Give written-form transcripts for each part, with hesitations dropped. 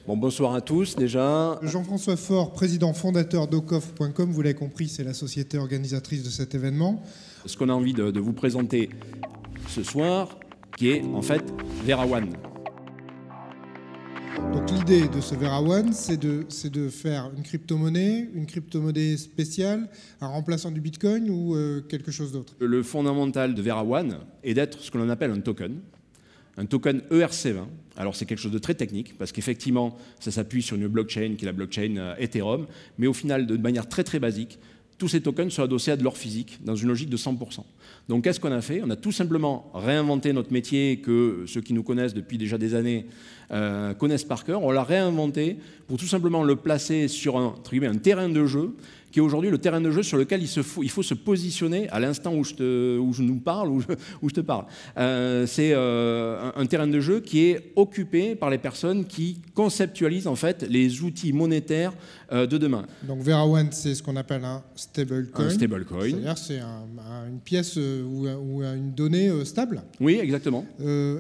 Bon, bonsoir à tous déjà. Jean-François Faure, président fondateur d'Ocoff.com, vous l'avez compris, c'est la société organisatrice de cet événement. Ce qu'on a envie de vous présenter ce soir, qui est en fait VeraOne. Donc l'idée de ce VeraOne, c'est de faire une crypto-monnaie spéciale, un remplaçant du Bitcoin ou quelque chose d'autre. Le fondamental de VeraOne est d'être ce que l'on appelle un token ERC20. Alors c'est quelque chose de très technique, parce qu'effectivement, ça s'appuie sur une blockchain qui est la blockchain Ethereum, mais au final, de manière très très basique, tous ces tokens sont adossés à de l'or physique, dans une logique de 100%. Donc qu'est-ce qu'on a fait? On a tout simplement réinventé notre métier que ceux qui nous connaissent depuis déjà des années connaissent par cœur. On l'a réinventé pour tout simplement le placer sur un terrain de jeu qui est aujourd'hui le terrain de jeu sur lequel il faut se positionner à l'instant où je nous parle, où je te parle. C'est un terrain de jeu qui est occupé par les personnes qui conceptualisent en fait les outils monétaires de demain. Donc VeraOne, c'est ce qu'on appelle un stablecoin. Un stablecoin. C'est-à-dire c'est une pièce ou une donnée stable. Oui, exactement.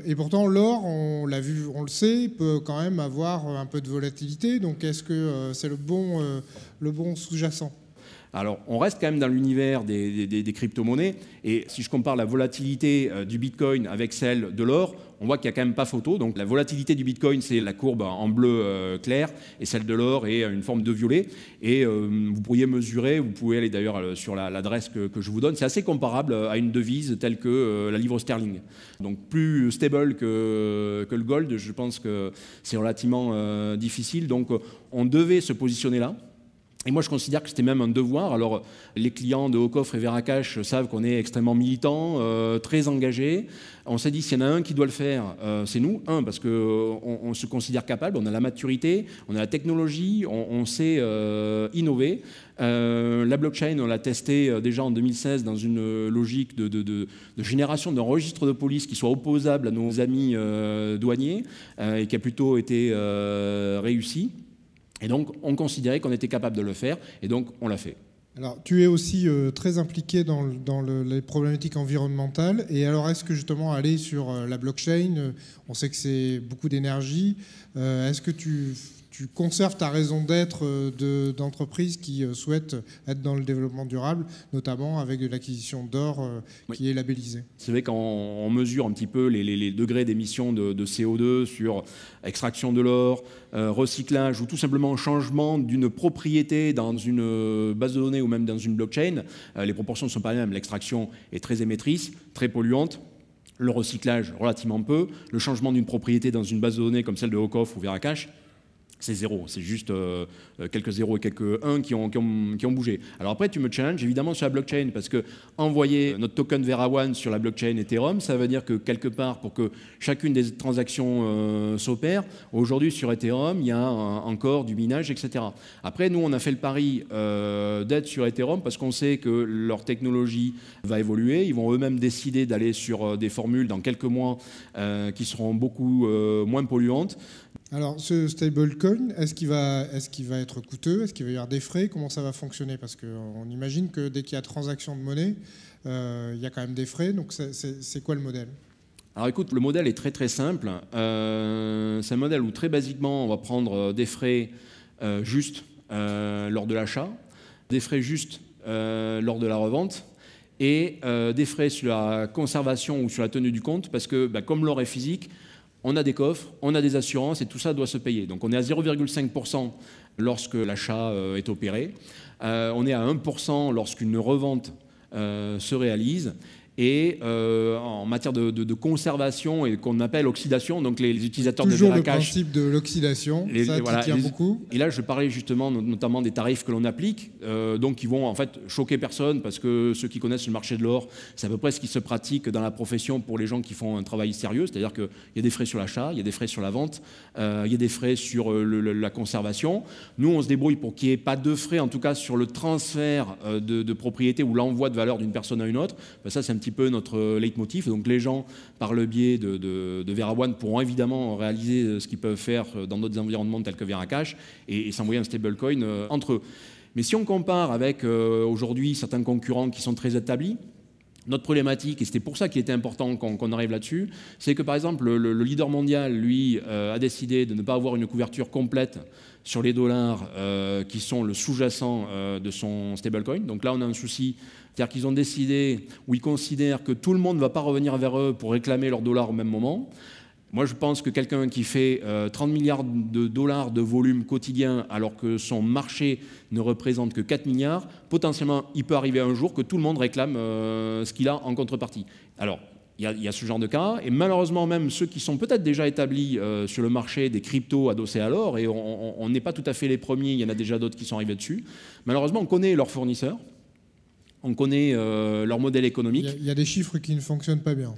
Et pourtant, l'or, on l'a vu, on le sait, peut quand même avoir un peu de volatilité. Donc est-ce que c'est le bon sous-jacent? Alors, on reste quand même dans l'univers des crypto-monnaies. Et si je compare la volatilité du Bitcoin avec celle de l'or, on voit qu'il n'y a quand même pas photo. Donc, la volatilité du Bitcoin, c'est la courbe en bleu clair, et celle de l'or est une forme de violet. Et vous pourriez mesurer, vous pouvez aller d'ailleurs sur l'adresse que je vous donne. C'est assez comparable à une devise telle que la livre sterling. Donc, plus stable que le gold, je pense que c'est relativement difficile. Donc, on devait se positionner là. Et moi, je considère que c'était même un devoir. Alors, les clients de Ocoff et Veracash savent qu'on est extrêmement militants, très engagés. On s'est dit, s'il y en a un qui doit le faire, c'est nous. Parce qu'on se considère capable, on a la maturité, on a la technologie, on sait innover. La blockchain, on l'a testé déjà en 2016 dans une logique de génération d'un registre de police qui soit opposable à nos amis douaniers et qui a plutôt été réussi. Et donc, on considérait qu'on était capable de le faire, et donc, on l'a fait. Alors, tu es aussi très impliqué dans les problématiques environnementales. Et alors, est-ce que justement, aller sur la blockchain, on sait que c'est beaucoup d'énergie, est-ce que tu conserves ta raison d'être d'entreprise qui souhaite être dans le développement durable, notamment avec l'acquisition d'or qui est labellisé? C'est vrai qu'on mesure un petit peu les degrés d'émission de CO2 sur extraction de l'or, recyclage ou tout simplement changement d'une propriété dans une base de données ou même dans une blockchain. Les proportions ne sont pas les mêmes. L'extraction est très émettrice, très polluante. Le recyclage, relativement peu. Le changement d'une propriété dans une base de données comme celle de Ocoff ou Veracash, c'est zéro, c'est juste quelques zéros et quelques 1 qui ont bougé. Alors après, tu me challenges évidemment sur la blockchain, parce que envoyer notre token VeraOne sur la blockchain Ethereum, ça veut dire que quelque part, pour que chacune des transactions s'opère, aujourd'hui sur Ethereum, il y a encore du minage, etc. Après, nous, on a fait le pari d'être sur Ethereum parce qu'on sait que leur technologie va évoluer. Ils vont eux-mêmes décider d'aller sur des formules dans quelques mois qui seront beaucoup moins polluantes. Alors, ce stablecoin, est-ce qu'il va être coûteux? Est-ce qu'il va y avoir des frais? Comment ça va fonctionner? Parce qu'on imagine que dès qu'il y a transaction de monnaie, il y a quand même des frais. Donc, c'est quoi le modèle? Alors écoute, le modèle est très très simple. C'est un modèle où très basiquement, on va prendre des frais justes lors de l'achat, des frais justes lors de la revente, et des frais sur la conservation ou sur la tenue du compte, parce que comme l'or est physique, on a des coffres, on a des assurances et tout ça doit se payer. Donc on est à 0,5% lorsque l'achat est opéré. On est à 1% lorsqu'une revente se réalise. Et en matière de conservation et qu'on appelle oxydation, donc les utilisateurs toujours de Veracash... Toujours le principe de l'oxydation, ça tient beaucoup. Et là, je parlais justement notamment des tarifs que l'on applique, donc qui vont en fait choquer personne, parce que ceux qui connaissent le marché de l'or, c'est à peu près ce qui se pratique dans la profession pour les gens qui font un travail sérieux, c'est-à-dire qu'il y a des frais sur l'achat, il y a des frais sur la vente, il y a des frais sur la conservation. Nous, on se débrouille pour qu'il n'y ait pas de frais, en tout cas sur le transfert de propriété ou l'envoi de valeur d'une personne à une autre. Ça, c'est un petit peu notre leitmotiv. Donc les gens, par le biais de VeraOne, pourront évidemment réaliser ce qu'ils peuvent faire dans d'autres environnements tels que Veracash et s'envoyer un stablecoin entre eux. Mais si on compare avec aujourd'hui certains concurrents qui sont très établis, Notre problématique, et c'était pour ça qu'il était important qu'on arrive là-dessus, c'est que par exemple le leader mondial, lui, a décidé de ne pas avoir une couverture complète sur les dollars qui sont le sous-jacent de son stablecoin. Donc là, on a un souci. C'est-à-dire qu'ils ont décidé, ou ils considèrent que tout le monde ne va pas revenir vers eux pour réclamer leurs dollars au même moment. Moi, je pense que quelqu'un qui fait 30 milliards de dollars de volume quotidien alors que son marché ne représente que 4 milliards, potentiellement, il peut arriver un jour que tout le monde réclame ce qu'il a en contrepartie. Alors, il y a ce genre de cas, et malheureusement, même ceux qui sont peut-être déjà établis sur le marché des cryptos adossés à l'or, et on n'est pas tout à fait les premiers, il y en a déjà d'autres qui sont arrivés dessus, malheureusement, on connaît leurs fournisseurs, on connaît leur modèle économique. Il y a des chiffres qui ne fonctionnent pas bien.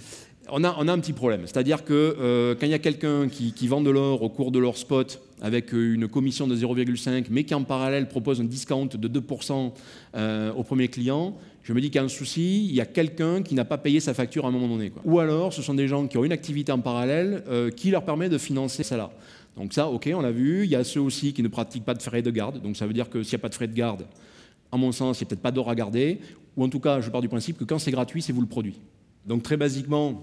On a un petit problème, c'est-à-dire que quand il y a quelqu'un qui vend de l'or au cours de l'or spot avec une commission de 0,5, mais qui en parallèle propose un discount de 2% au premier client, je me dis qu'il y a un souci, il y a quelqu'un qui n'a pas payé sa facture à un moment donné, quoi. Ou alors, ce sont des gens qui ont une activité en parallèle qui leur permet de financer ça-là. Donc ça, ok, on l'a vu. Il y a ceux aussi qui ne pratiquent pas de frais de garde. Donc ça veut dire que s'il n'y a pas de frais de garde, à mon sens, il n'y a peut-être pas d'or à garder. Ou en tout cas, je pars du principe que quand c'est gratuit, c'est vous le produit. Donc très basiquement,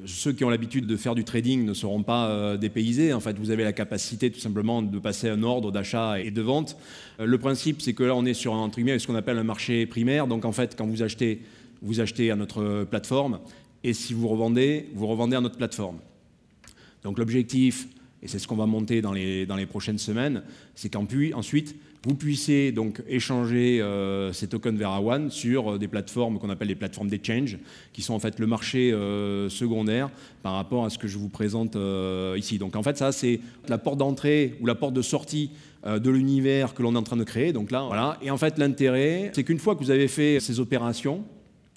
ceux qui ont l'habitude de faire du trading ne seront pas dépaysés. En fait, vous avez la capacité tout simplement de passer un ordre d'achat et de vente. Le principe, c'est que là, on est sur entre guillemets, ce qu'on appelle un marché primaire. Donc en fait, quand vous achetez à notre plateforme. Et si vous revendez à notre plateforme. Donc l'objectif, et c'est ce qu'on va monter dans les prochaines semaines, c'est qu'ensuite, vous puissiez donc échanger ces tokens VeraOne sur des plateformes qu'on appelle les plateformes d'exchange, qui sont en fait le marché secondaire par rapport à ce que je vous présente ici. Donc en fait, ça, c'est la porte d'entrée ou la porte de sortie de l'univers que l'on est en train de créer. Donc là, voilà. Et en fait, l'intérêt, c'est qu'une fois que vous avez fait ces opérations,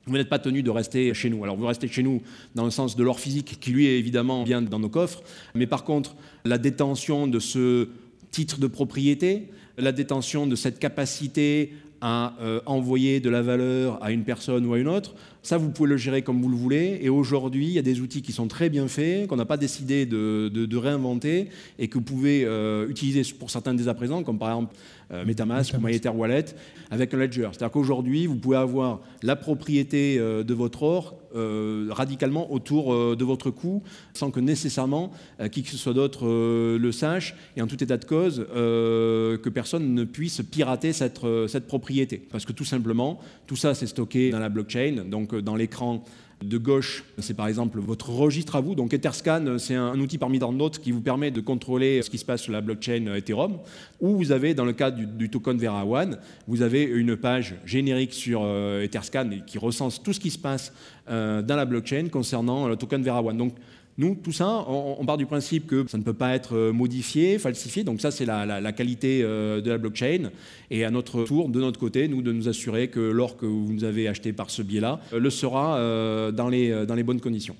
vous n'êtes pas tenu de rester chez nous. Alors vous restez chez nous dans le sens de l'or physique, qui lui est évidemment bien dans nos coffres, mais par contre, la détention de ce titre de propriété, la détention de cette capacité à envoyer de la valeur à une personne ou à une autre, ça vous pouvez le gérer comme vous le voulez. Et aujourd'hui, il y a des outils qui sont très bien faits, qu'on n'a pas décidé de réinventer et que vous pouvez utiliser pour certains dès à présent, comme par exemple MetaMask ou MyEtherWallet, avec un ledger. C'est-à-dire qu'aujourd'hui, vous pouvez avoir la propriété de votre or radicalement autour de votre cou, sans que nécessairement qui que ce soit d'autre le sache, et en tout état de cause, que personne ne puisse pirater cette propriété. Parce que tout simplement, tout ça, c'est stocké dans la blockchain, donc dans l'écran de gauche, c'est par exemple votre registre à vous. Donc Etherscan, c'est un outil parmi tant d'autres qui vous permet de contrôler ce qui se passe sur la blockchain Ethereum. Ou vous avez, dans le cas du token VeraOne, vous avez une page générique sur Etherscan qui recense tout ce qui se passe dans la blockchain concernant le token VeraOne. Donc nous, tout ça, on part du principe que ça ne peut pas être modifié, falsifié. Donc ça, c'est la qualité de la blockchain. Et à notre tour, de notre côté, nous, de nous assurer que l'or que vous nous avez acheté par ce biais-là le sera dans les bonnes conditions.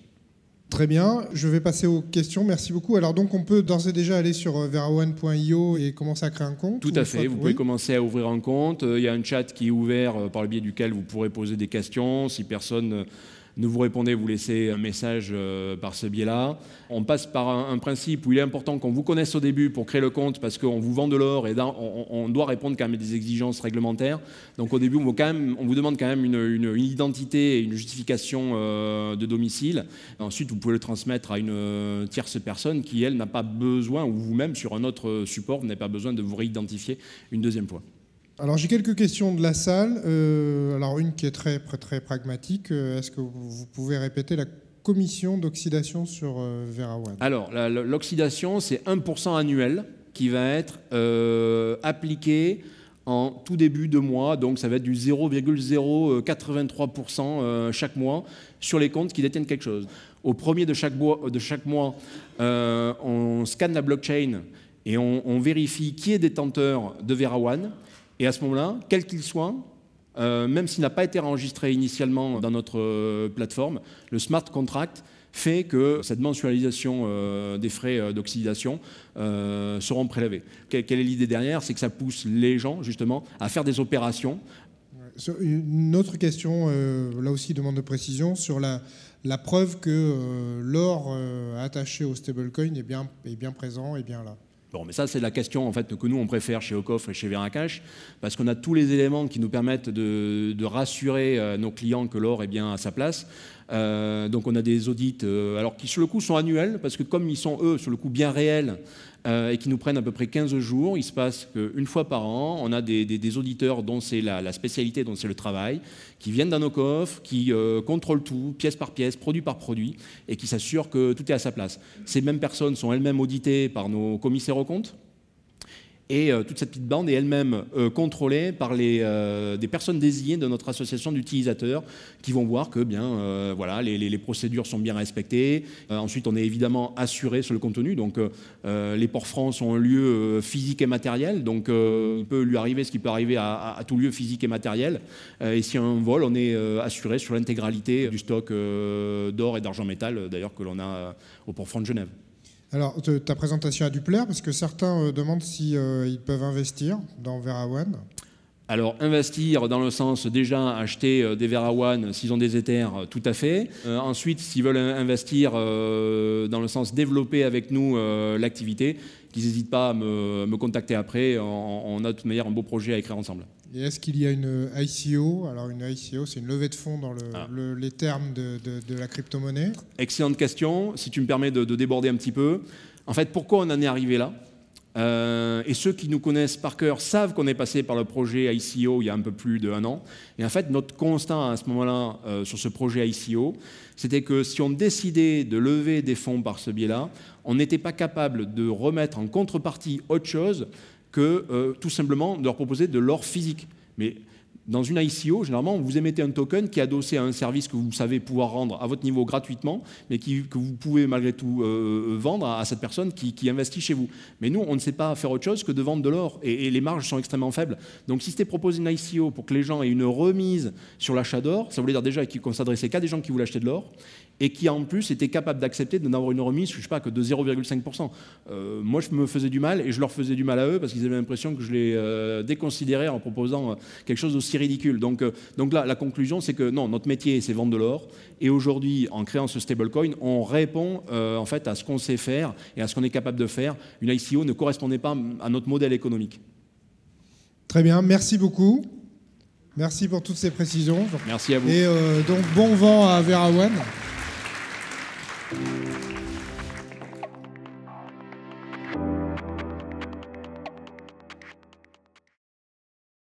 Très bien, je vais passer aux questions. Merci beaucoup. Alors donc, on peut d'ores et déjà aller sur veraone.io et commencer à créer un compte. Tout à fait. Vous pouvez commencer à ouvrir un compte. Il y a un chat qui est ouvert par le biais duquel vous pourrez poser des questions. Si personne ne vous répondez, vous laissez un message par ce biais-là. On passe par un principe où il est important qu'on vous connaisse au début pour créer le compte, parce qu'on vous vend de l'or et on doit répondre quand même à des exigences réglementaires. Donc au début, on vous demande quand même une identité et une justification de domicile. Ensuite, vous pouvez le transmettre à une tierce personne qui, elle, n'a pas besoin, ou vous-même sur un autre support, vous n'avez pas besoin de vous réidentifier une deuxième fois. Alors j'ai quelques questions de la salle. Alors une qui est très pragmatique. Est-ce que vous pouvez répéter la commission d'oxydation sur VeraOne? Alors l'oxydation, c'est 1% annuel qui va être appliqué en tout début de mois. Donc ça va être du 0,083% chaque mois sur les comptes qui détiennent quelque chose. Au premier de chaque mois, on scanne la blockchain et on vérifie qui est détenteur de VeraOne. Et à ce moment-là, quel qu'il soit, même s'il n'a pas été enregistré initialement dans notre plateforme, le smart contract fait que cette mensualisation des frais d'oxydation seront prélevés. Quelle est l'idée derrière? C'est que ça pousse les gens, justement, à faire des opérations. Une autre question, là aussi demande de précision, sur la preuve que l'or attaché au stablecoin est bien présent, est bien là. Bon, mais ça, c'est la question en fait, que nous, on préfère chez Ocoffre et chez Veracash, parce qu'on a tous les éléments qui nous permettent de rassurer nos clients que l'or est bien à sa place. Donc on a des audits, alors qui sur le coup sont annuels, parce que comme ils sont, eux, sur le coup bien réels, et qui nous prennent à peu près 15 jours, il se passe qu'une fois par an, on a des auditeurs dont c'est la spécialité, dont c'est le travail, qui viennent dans nos coffres, qui contrôlent tout, pièce par pièce, produit par produit, et qui s'assurent que tout est à sa place. Ces mêmes personnes sont elles-mêmes auditées par nos commissaires aux comptes, et toute cette petite bande est elle-même contrôlée par des personnes désignées de notre association d'utilisateurs qui vont voir que bien, voilà, les procédures sont bien respectées. Ensuite, on est évidemment assuré sur le contenu. Donc, les ports francs sont un lieu physique et matériel. Donc, il peut lui arriver ce qui peut arriver à tout lieu physique et matériel. Et s'il y a un vol, on est assuré sur l'intégralité du stock d'or et d'argent métal, d'ailleurs, que l'on a au port franc de Genève. Alors, ta présentation a dû plaire, parce que certains demandent si ils peuvent investir dans VeraOne. Alors, investir dans le sens déjà acheter des VeraOne s'ils ont des Ethers, tout à fait. Ensuite, s'ils veulent investir dans le sens développer avec nous l'activité, qu'ils n'hésitent pas à me contacter après. On a de toute manière un beau projet à écrire ensemble. Et est-ce qu'il y a une ICO? Alors une ICO, c'est une levée de fonds dans les termes de la crypto-monnaie. Excellente question. Si tu me permets de déborder un petit peu. En fait, pourquoi on en est arrivé là? Et ceux qui nous connaissent par cœur savent qu'on est passé par le projet ICO il y a un peu plus d'1 an. Et en fait, notre constat à ce moment-là sur ce projet ICO, c'était que si on décidait de lever des fonds par ce biais-là, on n'était pas capable de remettre en contrepartie autre chose que tout simplement de leur proposer de l'or physique. Mais dans une ICO, généralement, vous émettez un token qui est adossé à un service que vous savez pouvoir rendre à votre niveau gratuitement, mais que vous pouvez malgré tout vendre à cette personne qui investit chez vous. Mais nous, on ne sait pas faire autre chose que de vendre de l'or, et les marges sont extrêmement faibles. Donc si c'était proposer une ICO pour que les gens aient une remise sur l'achat d'or, ça voulait dire déjà qu'on s'adressait qu'à des gens qui voulaient acheter de l'or, et qui en plus étaient capables d'accepter de n'avoir une remise, je ne sais pas, que de 0,5%. Moi, je me faisais du mal, et je leur faisais du mal à eux, parce qu'ils avaient l'impression que je les déconsidérais en proposant quelque chose d'aussi ridicule. Donc là, la conclusion, c'est que non, notre métier, c'est vendre de l'or, et aujourd'hui, en créant ce stablecoin, on répond en fait à ce qu'on sait faire et à ce qu'on est capable de faire. Une ICO ne correspondait pas à notre modèle économique. Très bien, merci beaucoup. Merci pour toutes ces précisions. Merci à vous. Et donc, bon vent à VeraOne.